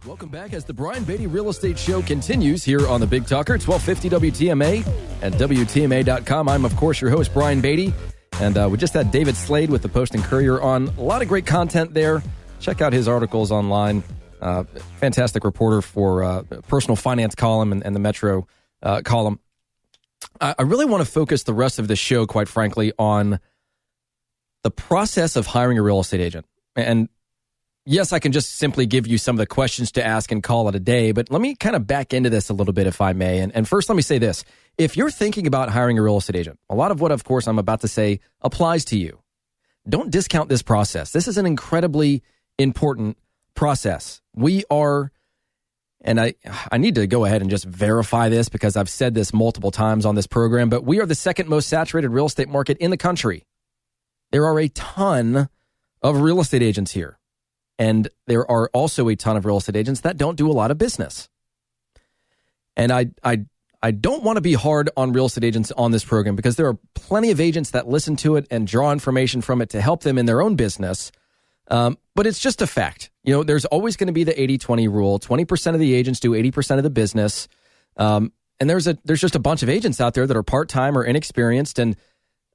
Welcome back as the BrianBeatty Real Estate Show continues here on the Big Talker, 1250 WTMA and WTMA.com. I'm, of course, your host, BrianBeatty, and we just had David Slade with the Post and Courier on. A lot of great content there. Check out his articles online. Fantastic reporter for personal finance column and the Metro column. I really want to focus the rest of the show, quite frankly, on the process of hiring a real estate agent. And yes, I can just simply give you some of the questions to ask and call it a day, but let me kind of back into this a little bit, if I may. And first, let me say this. If you're thinking about hiring a real estate agent, a lot of what, of course, I'm about to say applies to you. Don't discount this process. This is an incredibly important process. We are, and I need to go ahead and just verify this because I've said this multiple times on this program, but we are the second most saturated real estate market in the country. There are a ton of real estate agents here. And there are also a ton of real estate agents that don't do a lot of business. And I don't want to be hard on real estate agents on this program because there are plenty of agents that listen to it and draw information from it to help them in their own business. But it's just a fact. You know, there's always going to be the 80-20 rule. 20% of the agents do 80% of the business. And there's just a bunch of agents out there that are part-time or inexperienced. And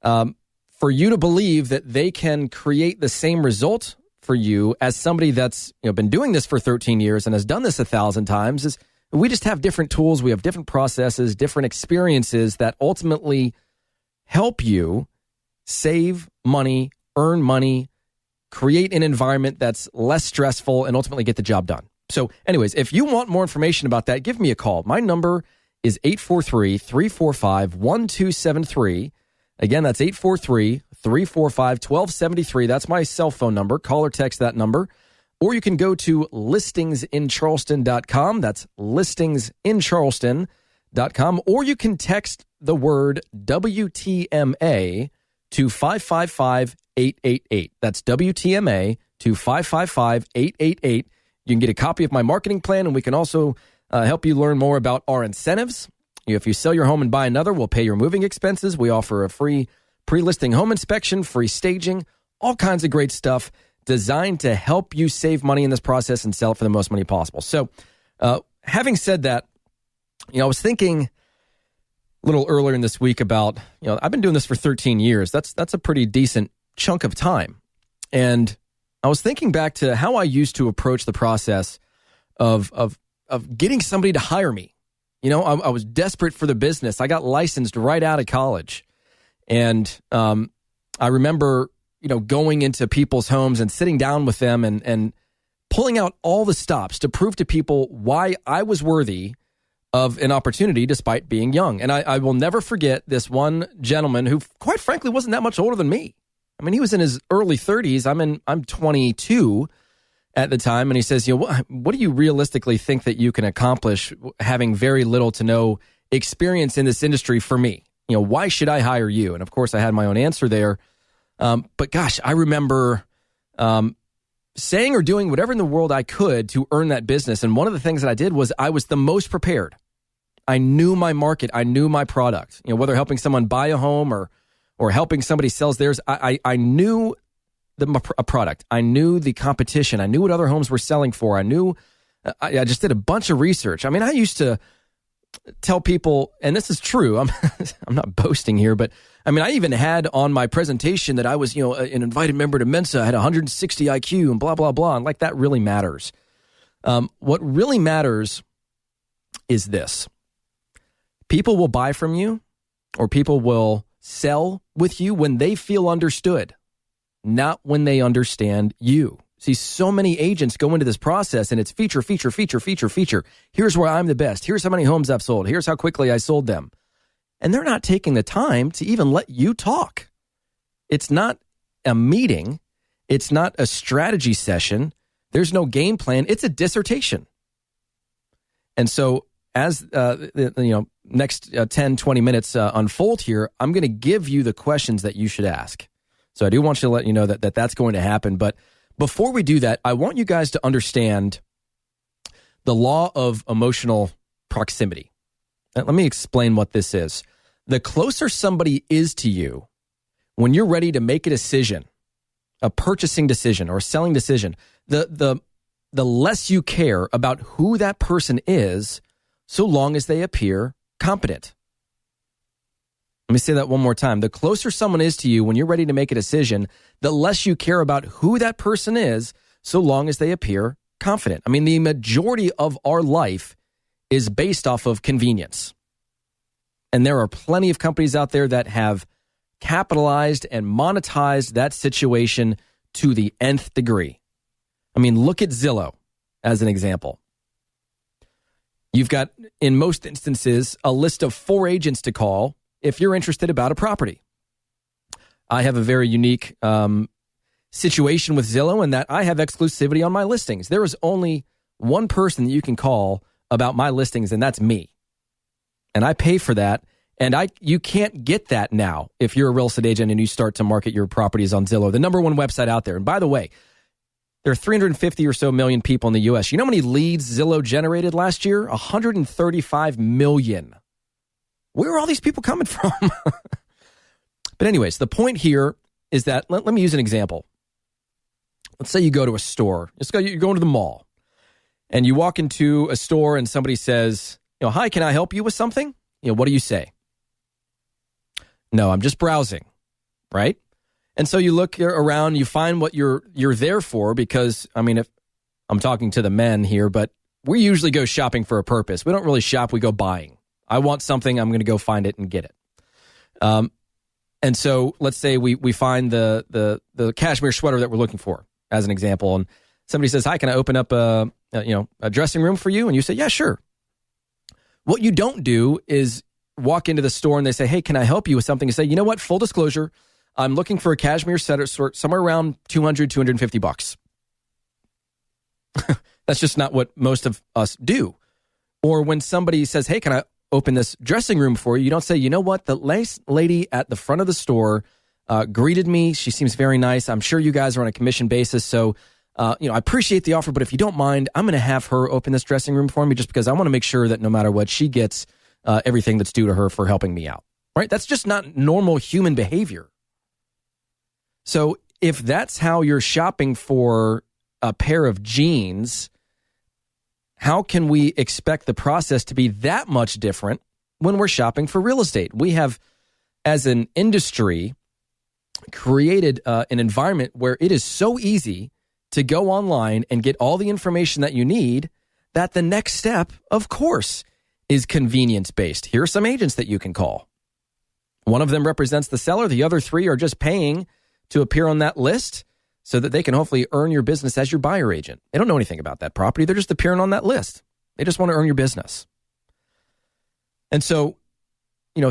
for you to believe that they can create the same result for you as somebody that's been doing this for 13 years and has done this 1,000 times is we just have different tools. We have different processes, different experiences that ultimately help you save money, earn money, create an environment that's less stressful, and ultimately get the job done. So anyways, if you want more information about that, give me a call. My number is 843-345-1273. Again, that's 843-345-1273. That's my cell phone number. Call or text that number. Or you can go to listingsincharleston.com. That's listingsincharleston.com. Or you can text the word WTMA to 555-888. That's WTMA to 555-888. You can get a copy of my marketing plan, and we can also help you learn more about our incentives. If you sell your home and buy another, we'll pay your moving expenses. We offer a free pre-listing home inspection, free staging, all kinds of great stuff designed to help you save money in this process and sell it for the most money possible. So having said that, I was thinking a little earlier in this week about, I've been doing this for 13 years. That's a pretty decent chunk of time. And I was thinking back to how I used to approach the process of getting somebody to hire me. I was desperate for the business. I got licensed right out of college. And I remember, going into people's homes and sitting down with them and pulling out all the stops to prove to people why I was worthy of an opportunity despite being young. And I will never forget this one gentleman who, quite frankly, wasn't that much older than me. I mean, he was in his early 30s. I'm 22 at the time. And he says, what do you realistically think that you can accomplish having very little to no experience in this industry for me? Why should I hire you? And of course, I had my own answer there. But gosh, I remember saying or doing whatever in the world I could to earn that business. And one of the things that I did was I was the most prepared. I knew my market. I knew my product. Whether helping someone buy a home or helping somebody sells theirs, I knew a product. I knew the competition. I knew what other homes were selling for. I knew, I just did a bunch of research. I mean, I used to tell people, and this is true, I'm not boasting here, but I mean, I even had on my presentation that I was, an invited member to Mensa, I had 160 IQ and blah, blah, blah. And like that really matters. What really matters is this. People will buy from you or people will sell with you when they feel understood. Not when they understand you. See, so many agents go into this process and it's feature. Here's where I'm the best. Here's how many homes I've sold. Here's how quickly I sold them. And they're not taking the time to even let you talk. It's not a meeting. It's not a strategy session. There's no game plan. It's a dissertation. And so as next 10, 20 minutes unfold here, I'm going to give you the questions that you should ask. So I do want you to let you know that that's going to happen. But before we do that, I want you guys to understand the law of emotional proximity. Let me explain what this is. The closer somebody is to you, when you're ready to make a decision, a purchasing decision or a selling decision, the the less you care about who that person is, so long as they appear competent. Let me say that one more time. The closer someone is to you when you're ready to make a decision, the less you care about who that person is, so long as they appear confident. I mean, the majority of our life is based off of convenience. And there are plenty of companies out there that have capitalized and monetized that situation to the nth degree. I mean, look at Zillow as an example. You've got, in most instances, a list of 4 agents to call if you're interested about a property. I have a very unique situation with Zillow in that I have exclusivity on my listings. There is only one person that you can call about my listings, and that's me. And I pay for that. And you can't get that now if you're a real estate agent and you start to market your properties on Zillow, the number one website out there. And by the way, there are 350 or so million people in the U.S. You know how many leads Zillow generated last year? 135 million. Where are all these people coming from? But anyways, the point here is that, let me use an example. Let's say you go to a store. You're going to the mall. And you walk into a store and somebody says, hi, can I help you with something? What do you say? No, I'm just browsing, right? And so you look around, you find what you're there for, because, I mean, if I'm talking to the men here, but we usually go shopping for a purpose. We don't really shop, we go buying. I want something, I'm going to go find it and get it. And so let's say we find the cashmere sweater that we're looking for, as an example, and somebody says, hi, can I open up a dressing room for you? And you say, yeah, sure. What you don't do is walk into the store and they say, hey, can I help you with something? You say, you know what? Full disclosure, I'm looking for a cashmere sweater somewhere around $200, $250. That's just not what most of us do. Or when somebody says, hey, can I open this dressing room for you? You don't say, you know what? The lady at the front of the store greeted me. She seems very nice. I'm sure you guys are on a commission basis. So, I appreciate the offer, but if you don't mind, I'm going to have her open this dressing room for me just because I want to make sure that no matter what, she gets everything that's due to her for helping me out, right? That's just not normal human behavior. So if that's how you're shopping for a pair of jeans, how can we expect the process to be that much different when we're shopping for real estate? We have, as an industry, created an environment where it is so easy to go online and get all the information that you need that the next step, of course, is convenience-based. Here are some agents that you can call. One of them represents the seller. The other 3 are just paying to appear on that list so that they can hopefully earn your business as your buyer agent. They don't know anything about that property. They're just appearing on that list. They just want to earn your business. And so,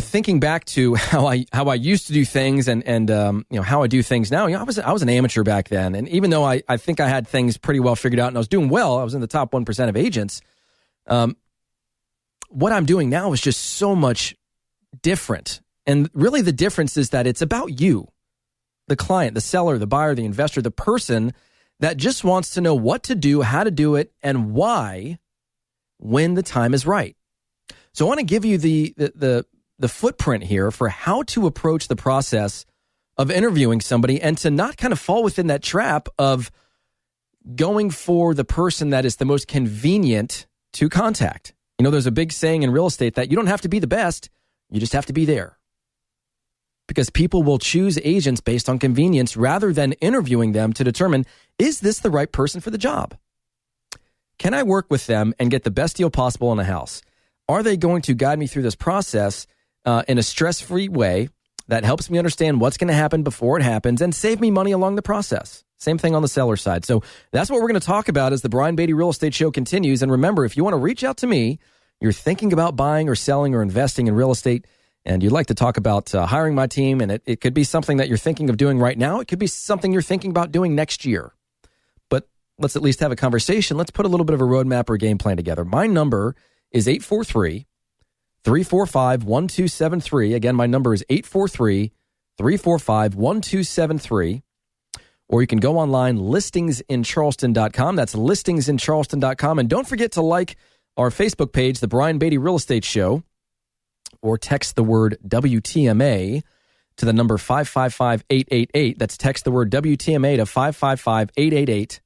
thinking back to how I used to do things and how I do things now, I was an amateur back then. And even though I think I had things pretty well figured out and I was doing well, I was in the top 1% of agents. What I'm doing now is just so much different. And really the difference is that it's about you, the client, the seller, the buyer, the investor, the person that just wants to know what to do, how to do it, and why when the time is right. So I want to give you the footprint here for how to approach the process of interviewing somebody and to not kind of fall within that trap of going for the person that is the most convenient to contact. There's a big saying in real estate that you don't have to be the best, you just have to be there. Because people will choose agents based on convenience rather than interviewing them to determine, is this the right person for the job? Can I work with them and get the best deal possible in a house? Are they going to guide me through this process in a stress-free way that helps me understand what's going to happen before it happens and save me money along the process? Same thing on the seller side. So that's what we're going to talk about as the Brian Beatty Real Estate Show continues. And remember, if you want to reach out to me, you're thinking about buying or selling or investing in real estate, and you'd like to talk about hiring my team, and it could be something that you're thinking of doing right now. It could be something you're thinking about doing next year. But let's at least have a conversation. Let's put a little bit of a roadmap or game plan together. My number is 843-345-1273. Again, my number is 843-345-1273. Or you can go online, listingsincharleston.com. That's listingsincharleston.com. And don't forget to like our Facebook page, The Brian Beatty Real Estate Show, or text the word WTMA to the number 555-888. That's text the word WTMA to 555-888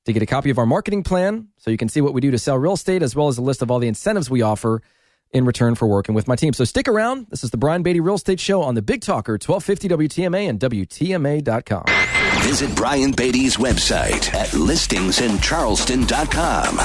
to get a copy of our marketing plan so you can see what we do to sell real estate, as well as a list of all the incentives we offer in return for working with my team. So stick around. This is the Brian Beatty Real Estate Show on the Big Talker, 1250 WTMA and WTMA.com. Visit Brian Beatty's website at listingsincharleston.com.